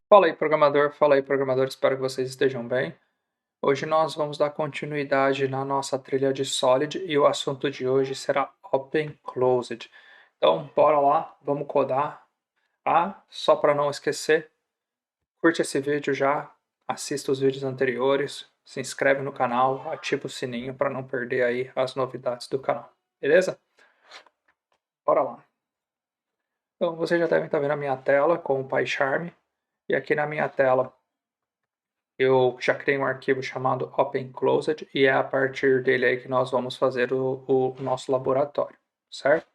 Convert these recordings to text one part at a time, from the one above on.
Fala aí programador, espero que vocês estejam bem. Hoje nós vamos dar continuidade na nossa trilha de Solid e o assunto de hoje será Open Closed. Então, bora lá, vamos codar. Só para não esquecer, curte esse vídeo já, assista os vídeos anteriores, se inscreve no canal, ativa o sininho para não perder aí as novidades do canal, beleza? Bora lá. Então, vocês já devem estar vendo a minha tela com o PyCharm, e aqui na minha tela eu já criei um arquivo chamado OpenClosed e é a partir dele aí que nós vamos fazer o nosso laboratório, certo?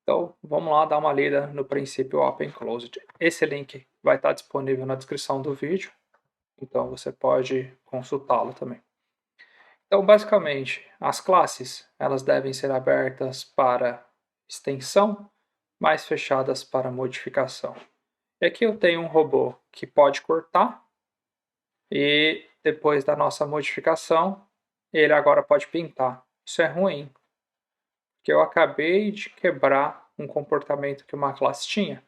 Então, vamos lá dar uma lida no princípio OpenClosed. Esse link vai estar disponível na descrição do vídeo, então você pode consultá-lo também. Então, basicamente, as classes elas devem ser abertas para extensão, mas fechadas para modificação. E aqui eu tenho um robô que pode cortar, e depois da nossa modificação, ele agora pode pintar. Isso é ruim, porque eu acabei de quebrar um comportamento que uma classe tinha,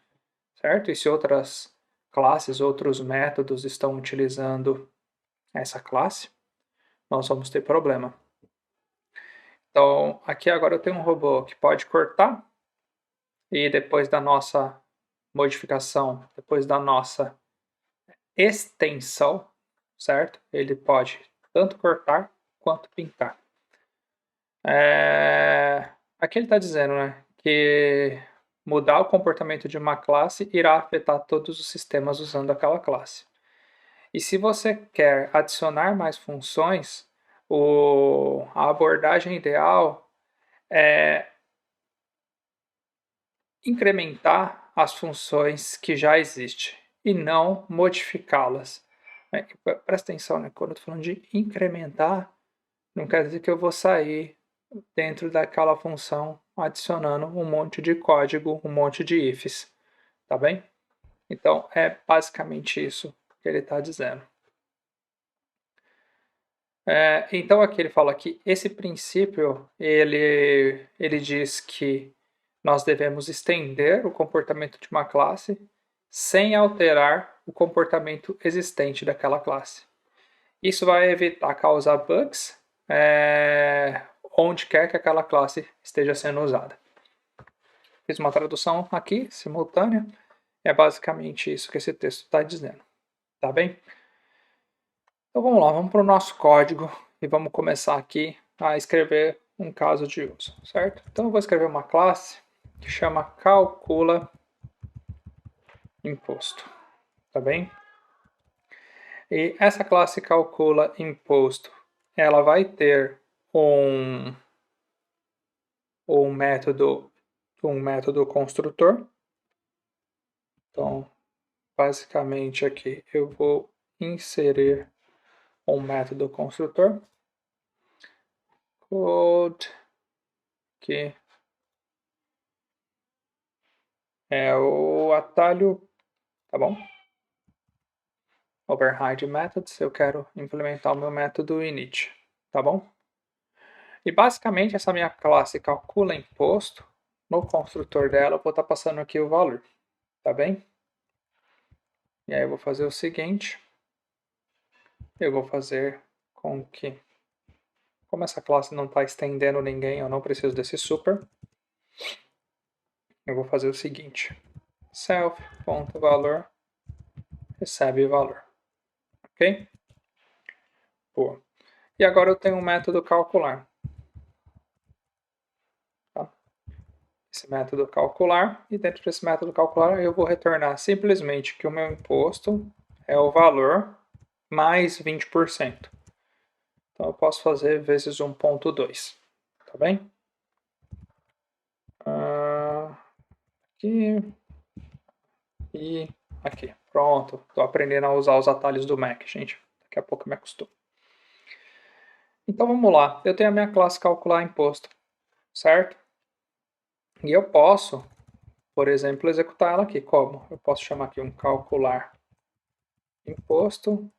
certo? E se outras classes, outros métodos estão utilizando essa classe, nós vamos ter problema. Então, aqui agora eu tenho um robô que pode cortar, e depois da nossa modificação, depois da nossa extensão, certo? Ele pode tanto cortar quanto pintar. Aqui ele está dizendo, né, que mudar o comportamento de uma classe irá afetar todos os sistemas usando aquela classe. E se você quer adicionar mais funções, a abordagem ideal é incrementar as funções que já existem e não modificá-las. Presta atenção, né? Quando eu estou falando de incrementar, não quer dizer que eu vou sair dentro daquela função adicionando um monte de código, um monte de ifs, tá bem? Então é basicamente isso que ele está dizendo. Então aqui ele fala que esse princípio ele diz que nós devemos estender o comportamento de uma classe sem alterar o comportamento existente daquela classe. Isso vai evitar causar bugs onde quer que aquela classe esteja sendo usada. Fiz uma tradução aqui, simultânea. É basicamente isso que esse texto está dizendo. Tá bem? Então vamos lá, vamos para o nosso código e vamos começar aqui a escrever um caso de uso, certo? Então eu vou escrever uma classe que chama calcula imposto, tá bem? E essa classe calcula imposto, ela vai ter um método construtor. Então, basicamente aqui eu vou inserir um método construtor. Code que é o atalho, tá bom? Override methods, eu quero implementar o meu método init, tá bom? E basicamente essa minha classe calcula imposto, no construtor dela eu vou estar passando aqui o valor, tá bem? E aí eu vou fazer o seguinte, eu vou fazer com que, como essa classe não está estendendo ninguém, eu não preciso desse super, eu vou fazer o seguinte, self.valor recebe valor, ok? Boa. E agora eu tenho um método calcular. Tá? Esse método calcular, e dentro desse método calcular eu vou retornar simplesmente que o meu imposto é o valor mais 20%. Então eu posso fazer vezes 1.2, tá bem? Aqui e aqui. Pronto, estou aprendendo a usar os atalhos do Mac, gente. Daqui a pouco eu me acostumo. Então vamos lá, eu tenho a minha classe calcular imposto, certo? E eu posso, por exemplo, executar ela aqui. Como? Eu posso chamar aqui um calcular imposto,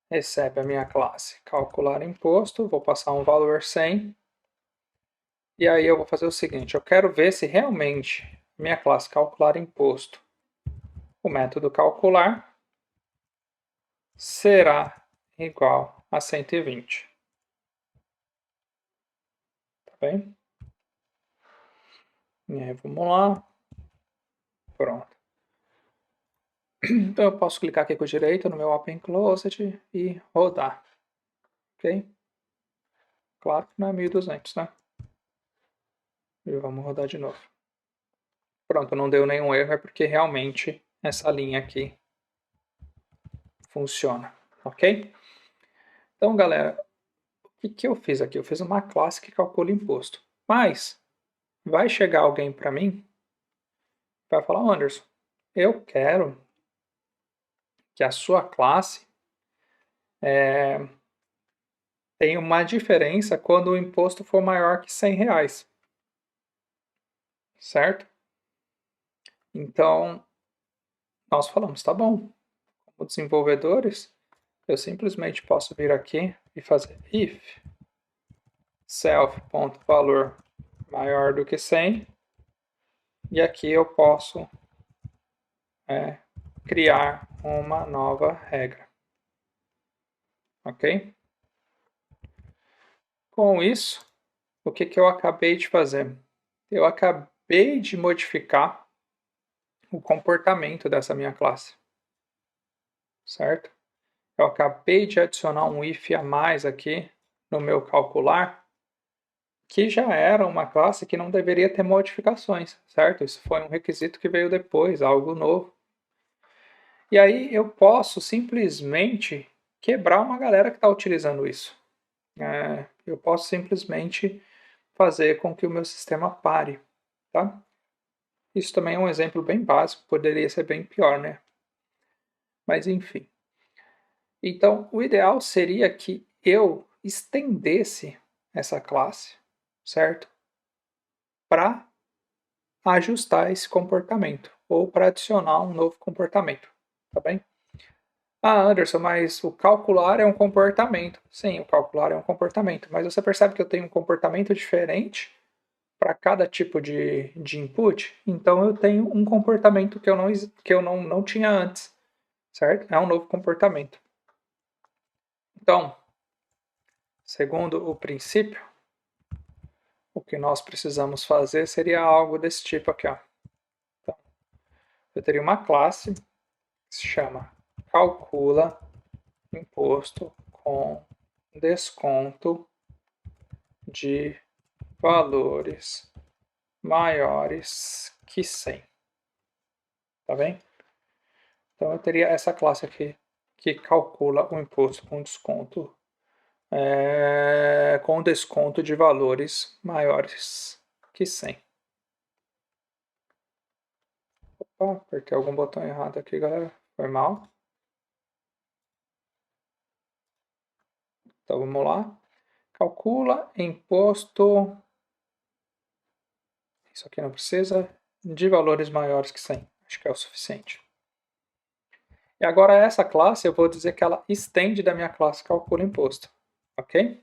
recebe a minha classe calcular imposto, vou passar um valor 100, e aí eu vou fazer o seguinte, eu quero ver se realmente minha classe calcular imposto o método calcular será igual a 120. Tá bem? E aí, vamos lá. Pronto. Então, eu posso clicar aqui com o direito no meu Open Closet e rodar. Ok? Claro que não é 1200, né? E vamos rodar de novo. Pronto, não deu nenhum erro, é porque realmente essa linha aqui funciona. Ok? Então, galera, o que eu fiz aqui? Eu fiz uma classe que calcula imposto. Mas vai chegar alguém para mim e vai falar, Anderson, eu quero que a sua classe tenha uma diferença quando o imposto for maior que R$ 100. Certo? Então, nós falamos, tá bom. Como desenvolvedores, eu simplesmente posso vir aqui e fazer if self.valor maior do que 100 e aqui eu posso criar uma nova regra. Ok? Com isso, o que eu acabei de fazer? Eu acabei de modificar o comportamento dessa minha classe. Certo? Eu acabei de adicionar um if a mais aqui no meu calcular, que já era uma classe que não deveria ter modificações, certo? Isso foi um requisito que veio depois, algo novo. E aí eu posso simplesmente quebrar uma galera que está utilizando isso. Eu posso simplesmente fazer com que o meu sistema pare, tá? Isso também é um exemplo bem básico, poderia ser bem pior, né? Mas enfim. Então, o ideal seria que eu estendesse essa classe, certo? Para ajustar esse comportamento ou para adicionar um novo comportamento, tá bem? Ah, Anderson, mas o calcular é um comportamento. Sim, o calcular é um comportamento, mas você percebe que eu tenho um comportamento diferente para cada tipo de input? Então eu tenho um comportamento que eu não tinha antes, certo? É um novo comportamento. Então, segundo o princípio, o que nós precisamos fazer seria algo desse tipo aqui, ó. Então, eu teria uma classe que se chama calcula imposto com desconto de valores maiores que 100. Tá bem? Então eu teria essa classe aqui que calcula o imposto com desconto de valores maiores que 100. Opa, apertei algum botão errado aqui, galera. Foi mal. Então vamos lá. Calcula imposto. Isso aqui não precisa. De valores maiores que 100. Acho que é o suficiente. E agora essa classe eu vou dizer que ela estende da minha classe calcula imposto. Ok?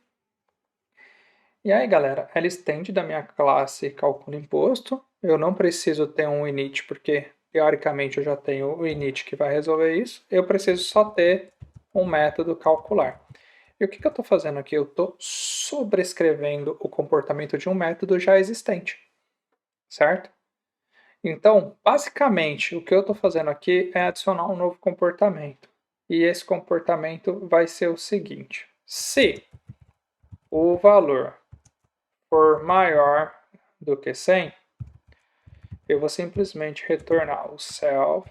E aí, galera, ela estende da minha classe calcula imposto. Eu não preciso ter um init, porque teoricamente eu já tenho o init que vai resolver isso. Eu preciso só ter um método calcular. E o que eu estou fazendo aqui? Eu estou sobrescrevendo o comportamento de um método já existente, certo? Então, basicamente, o que eu estou fazendo aqui é adicionar um novo comportamento. E esse comportamento vai ser o seguinte: se o valor for maior do que 100, eu vou simplesmente retornar o self.valor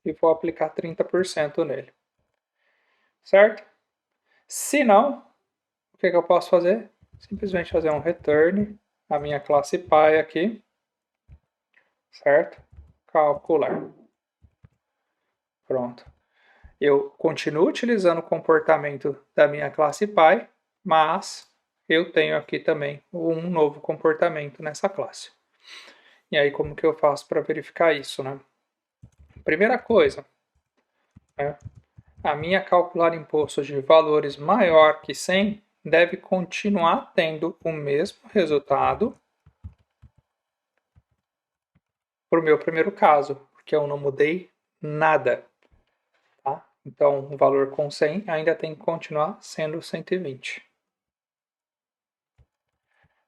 e vou aplicar 30% nele. Certo? Se não, o que eu posso fazer? Simplesmente fazer um return a minha classe Py aqui, certo? Calcular. Pronto. Eu continuo utilizando o comportamento da minha classe Py, mas eu tenho aqui também um novo comportamento nessa classe. E aí, como que eu faço para verificar isso, né? Primeira coisa, né? A minha calcular imposto de valores maior que 100 deve continuar tendo o mesmo resultado para o meu primeiro caso, porque eu não mudei nada, tá? Então, o valor com 100 ainda tem que continuar sendo 120.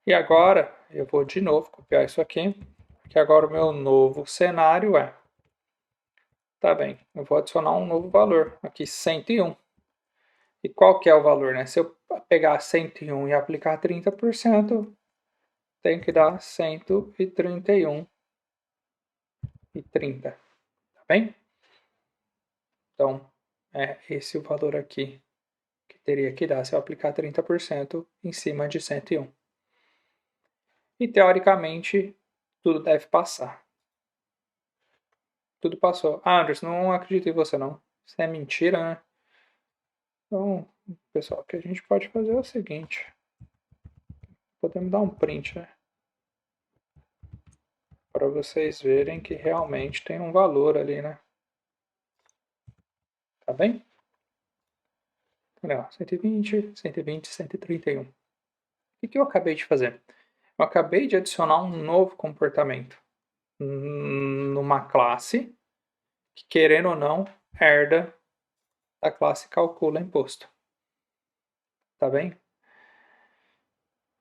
E agora, eu vou de novo copiar isso aqui, porque agora o meu novo cenário é, tá bem, eu vou adicionar um novo valor, aqui 101. E qual que é o valor, né? Se eu pegar 101 e aplicar 30%, tem que dar 131,30, tá bem? Então, é esse o valor aqui que teria que dar se eu aplicar 30% em cima de 101. E, teoricamente, tudo deve passar. Tudo passou. Ah, Anderson, não acredito em você, não. Isso é mentira, né? Então, pessoal, o que a gente pode fazer é o seguinte. Podemos dar um print, né? Para vocês verem que realmente tem um valor ali, né? Tá bem? Olha, 120, 120, 131. O que eu acabei de fazer? Eu acabei de adicionar um novo comportamento numa classe que, querendo ou não, herda da classe calcula imposto. Tá bem?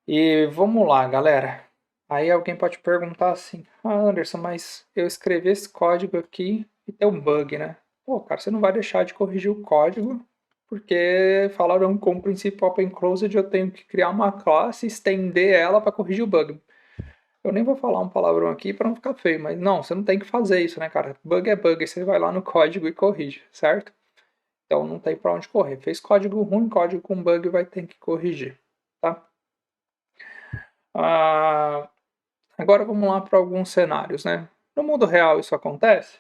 E vamos lá, galera. Aí alguém pode perguntar assim: Ah, Anderson, mas eu escrevi esse código aqui e tem um bug, né? Pô, cara, você não vai deixar de corrigir o código porque falaram com o princípio Open Closed eu tenho que criar uma classe e estender ela para corrigir o bug. Eu nem vou falar um palavrão aqui para não ficar feio, mas não, você não tem que fazer isso, né, cara? Bug é bug, você vai lá no código e corrige, certo? Então não tem para onde correr. Fez código ruim, código com bug vai ter que corrigir, tá? Ah, agora vamos lá para alguns cenários, né? No mundo real isso acontece?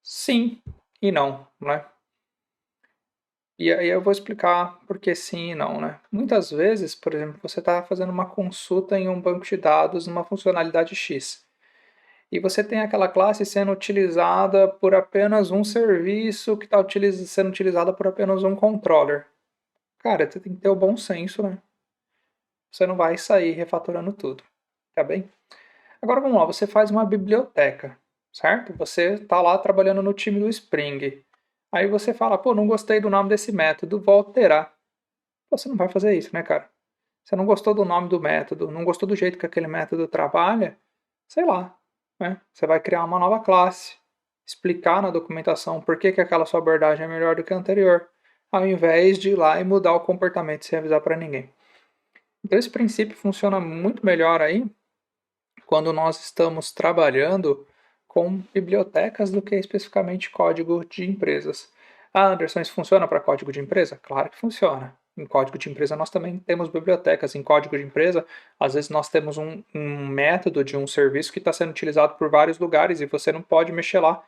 Sim e não, né? E aí eu vou explicar por que sim e não, né? Muitas vezes, por exemplo, você está fazendo uma consulta em um banco de dados numa funcionalidade X. E você tem aquela classe sendo utilizada por apenas um serviço que está sendo utilizada por apenas um controller. Cara, você tem que ter o bom senso, né? Você não vai sair refatorando tudo, tá bem? Agora vamos lá, você faz uma biblioteca, certo? Você está lá trabalhando no time do Spring. Aí você fala, pô, não gostei do nome desse método, vou alterar. Você não vai fazer isso, né, cara? Você não gostou do nome do método, não gostou do jeito que aquele método trabalha, sei lá, né? Você vai criar uma nova classe, explicar na documentação por que aquela sua abordagem é melhor do que a anterior, ao invés de ir lá e mudar o comportamento sem avisar para ninguém. Então esse princípio funciona muito melhor aí quando nós estamos trabalhando com bibliotecas do que especificamente código de empresas. Ah, Anderson, isso funciona para código de empresa? Claro que funciona. Em código de empresa nós também temos bibliotecas. Em código de empresa, às vezes nós temos um método de um serviço que está sendo utilizado por vários lugares e você não pode mexer lá.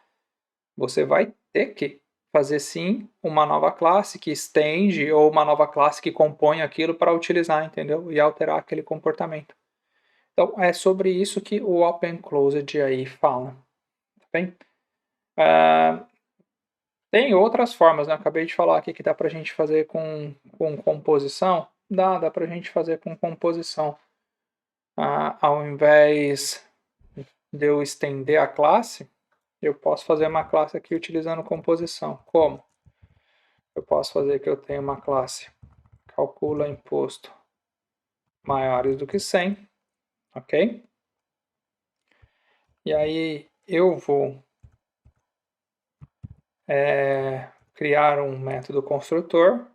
Você vai ter que fazer sim uma nova classe que estende ou uma nova classe que compõe aquilo para utilizar, entendeu? E alterar aquele comportamento. Então, é sobre isso que o Open Closed aí fala. Tá bem? Tem outras formas, né? Eu acabei de falar aqui que dá para a gente fazer com composição. Dá para a gente fazer com composição. Ao invés de eu estender a classe, eu posso fazer uma classe aqui utilizando composição. Como? Eu posso fazer que eu tenha uma classe calcula imposto maiores do que 100, ok? E aí eu vou criar um método construtor,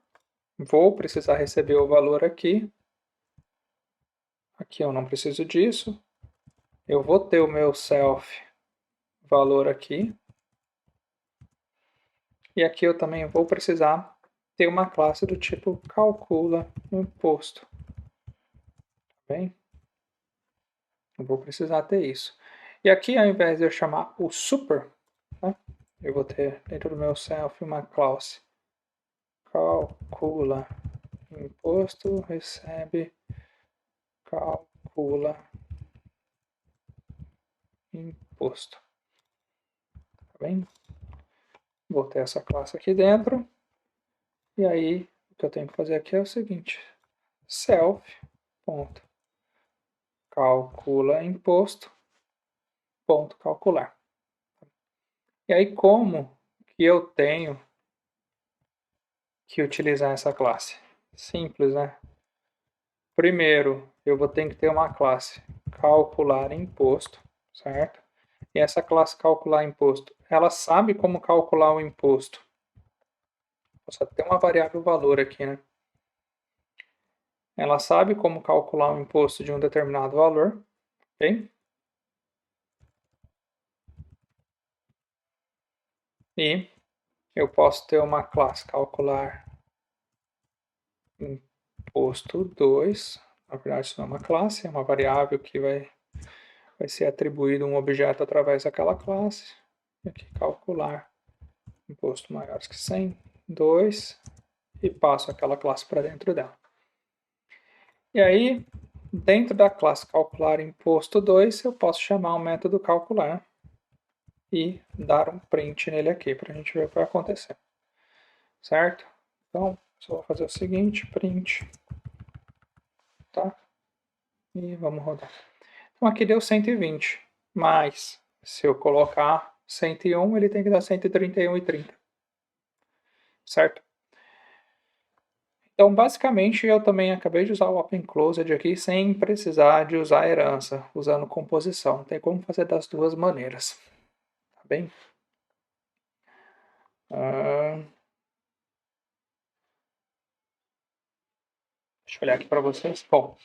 vou precisar receber o valor aqui, aqui eu não preciso disso, eu vou ter o meu self valor aqui, e aqui eu também vou precisar ter uma classe do tipo calcula imposto, tá bem? Eu vou precisar ter isso. E aqui, ao invés de eu chamar o super, tá? Eu vou ter dentro do meu self uma classe calcula imposto, recebe calcula imposto. Tá bem? Vou ter essa classe aqui dentro. E aí, o que eu tenho que fazer aqui é o seguinte. Self, ponto, calcula imposto. ponto calcular. E aí, como que eu tenho que utilizar essa classe? Simples, né? Primeiro, eu vou ter que ter uma classe calcular imposto, certo? E essa classe calcular imposto, ela sabe como calcular o imposto. Só tem uma variável valor aqui, né? Ela sabe como calcular o imposto de um determinado valor, ok? E eu posso ter uma classe calcular imposto 2. Na verdade, isso não é uma classe, é uma variável que vai ser atribuído um objeto através daquela classe. E aqui calcular imposto maior que 100, 2, e passo aquela classe para dentro dela. E aí, dentro da classe calcular imposto 2, eu posso chamar o método calcular e dar um print nele aqui para a gente ver o que vai acontecer. Certo? Então, só vou fazer o seguinte, print, tá? E vamos rodar. Então aqui deu 120, mas se eu colocar 101, ele tem que dar 131,30. Certo? Então, basicamente, eu também acabei de usar o Open Closed aqui sem precisar de usar herança, usando composição. Tem como fazer das duas maneiras. Tá bem? Deixa eu olhar aqui para vocês. Bom,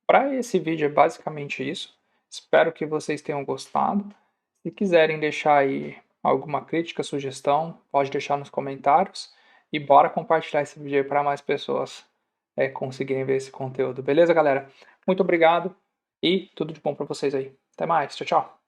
para esse vídeo é basicamente isso. Espero que vocês tenham gostado. Se quiserem deixar aí alguma crítica, sugestão, pode deixar nos comentários. E bora compartilhar esse vídeo aí para mais pessoas conseguirem ver esse conteúdo. Beleza, galera? Muito obrigado e tudo de bom para vocês aí. Até mais. Tchau, tchau.